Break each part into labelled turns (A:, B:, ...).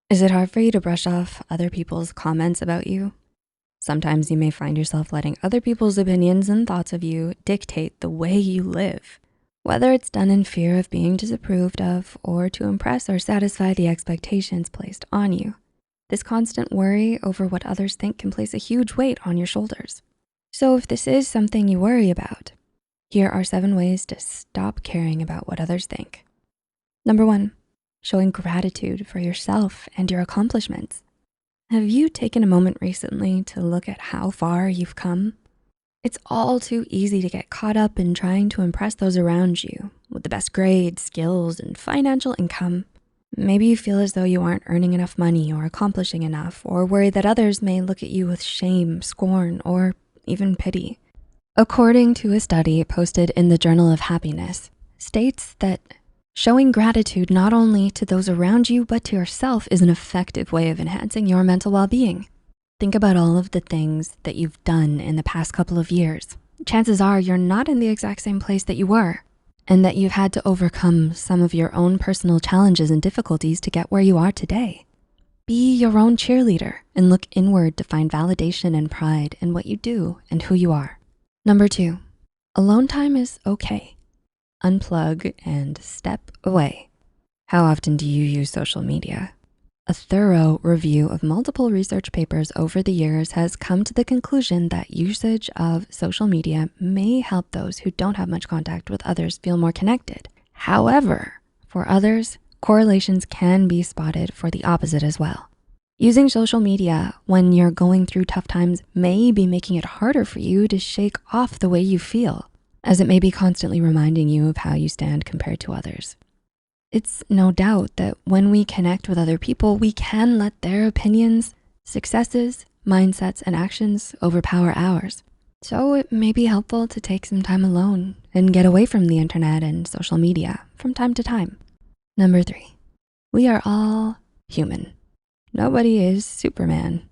A: Is it hard for you to brush off other people's comments about you? Sometimes you may find yourself letting other people's opinions and thoughts of you dictate the way you live, whether it's done in fear of being disapproved of or to impress or satisfy the expectations placed on you. This constant worry over what others think can place a huge weight on your shoulders. So if this is something you worry about, here are 7 ways to stop caring about what others think. Number 1, showing gratitude for yourself and your accomplishments. Have you taken a moment recently to look at how far you've come? It's all too easy to get caught up in trying to impress those around you with the best grades, skills, and financial income. Maybe you feel as though you aren't earning enough money or accomplishing enough, or worry that others may look at you with shame, scorn, or even pity. According to a study posted in the Journal of Happiness, states that showing gratitude not only to those around you, but to yourself is an effective way of enhancing your mental well-being. Think about all of the things that you've done in the past couple of years. Chances are you're not in the exact same place that you were, and that you've had to overcome some of your own personal challenges and difficulties to get where you are today. Be your own cheerleader and look inward to find validation and pride in what you do and who you are. Number 2, alone time is okay. Unplug and step away. How often do you use social media? A thorough review of multiple research papers over the years has come to the conclusion that usage of social media may help those who don't have much contact with others feel more connected. However, for others, correlations can be spotted for the opposite as well. Using social media when you're going through tough times may be making it harder for you to shake off the way you feel, as it may be constantly reminding you of how you stand compared to others. It's no doubt that when we connect with other people, we can let their opinions, successes, mindsets, and actions overpower ours. So it may be helpful to take some time alone and get away from the internet and social media from time to time. Number 3, we are all human. Nobody is Superman.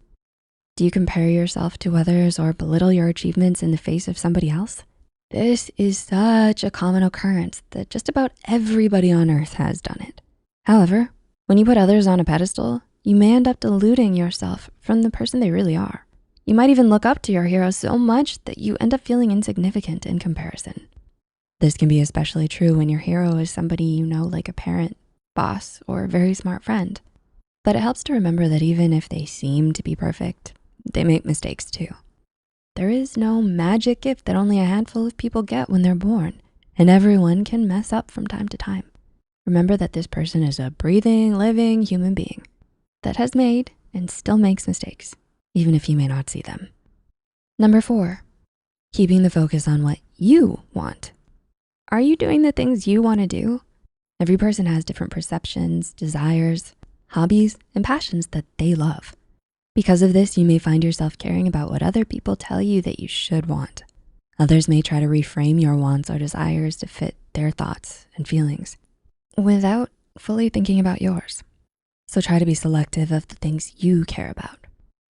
A: Do you compare yourself to others or belittle your achievements in the face of somebody else? This is such a common occurrence that just about everybody on earth has done it. However, when you put others on a pedestal, you may end up deluding yourself from the person they really are. You might even look up to your hero so much that you end up feeling insignificant in comparison. This can be especially true when your hero is somebody you know, like a parent, boss, or a very smart friend. But it helps to remember that even if they seem to be perfect, they make mistakes too. There is no magic gift that only a handful of people get when they're born, and everyone can mess up from time to time. Remember that this person is a breathing, living human being that has made and still makes mistakes, even if you may not see them. Number 4, keeping the focus on what you want. Are you doing the things you wanna do? Every person has different perceptions, desires, hobbies, and passions that they love. Because of this, you may find yourself caring about what other people tell you that you should want. Others may try to reframe your wants or desires to fit their thoughts and feelings without fully thinking about yours. So try to be selective of the things you care about.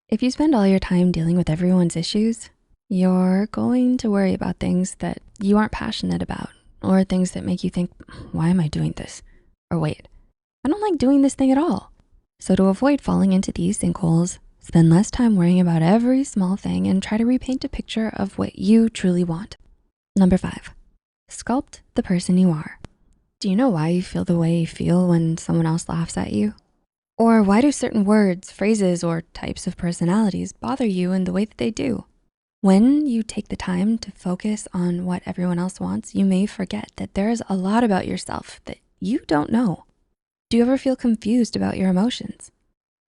A: If you spend all your time dealing with everyone's issues, you're going to worry about things that you aren't passionate about, or things that make you think, why am I doing this? Or wait, I don't like doing this thing at all. So to avoid falling into these sinkholes, spend less time worrying about every small thing and try to repaint a picture of what you truly want. Number 5, sculpt the person you are. Do you know why you feel the way you feel when someone else laughs at you? Or why do certain words, phrases, or types of personalities bother you in the way that they do? When you take the time to focus on what everyone else wants, you may forget that there's a lot about yourself that you don't know. Do you ever feel confused about your emotions?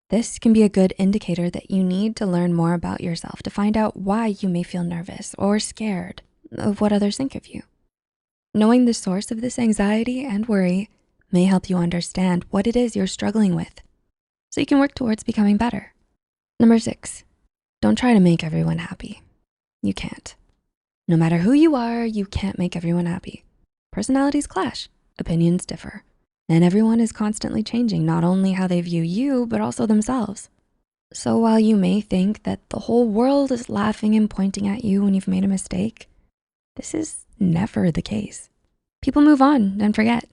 A: This can be a good indicator that you need to learn more about yourself to find out why you may feel nervous or scared of what others think of you. Knowing the source of this anxiety and worry may help you understand what it is you're struggling with, so you can work towards becoming better. Number 6, don't try to make everyone happy. You can't. No matter who you are, you can't make everyone happy. Personalities clash, opinions differ. And everyone is constantly changing not only how they view you, but also themselves. So while you may think that the whole world is laughing and pointing at you when you've made a mistake, this is never the case. People move on and forget.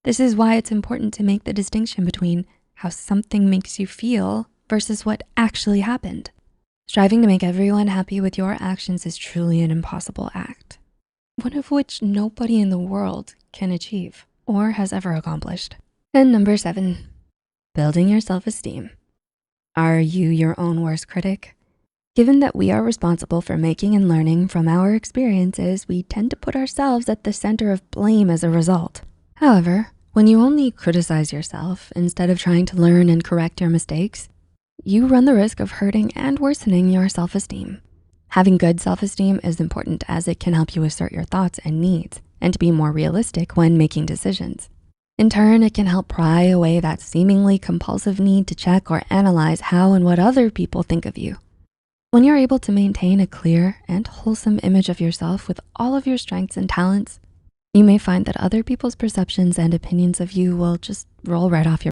A: This is why it's important to make the distinction between how something makes you feel versus what actually happened. Striving to make everyone happy with your actions is truly an impossible act, one of which nobody in the world can achieve or has ever accomplished. And number 7, building your self-esteem. Are you your own worst critic? Given that we are responsible for making and learning from our experiences, we tend to put ourselves at the center of blame as a result. However, when you only criticize yourself instead of trying to learn and correct your mistakes, you run the risk of hurting and worsening your self-esteem. Having good self-esteem is important as it can help you assert your thoughts and needs and to be more realistic when making decisions. In turn, it can help pry away that seemingly compulsive need to check or analyze how and what other people think of you. When you're able to maintain a clear and wholesome image of yourself with all of your strengths and talents, you may find that other people's perceptions and opinions of you will just roll right off your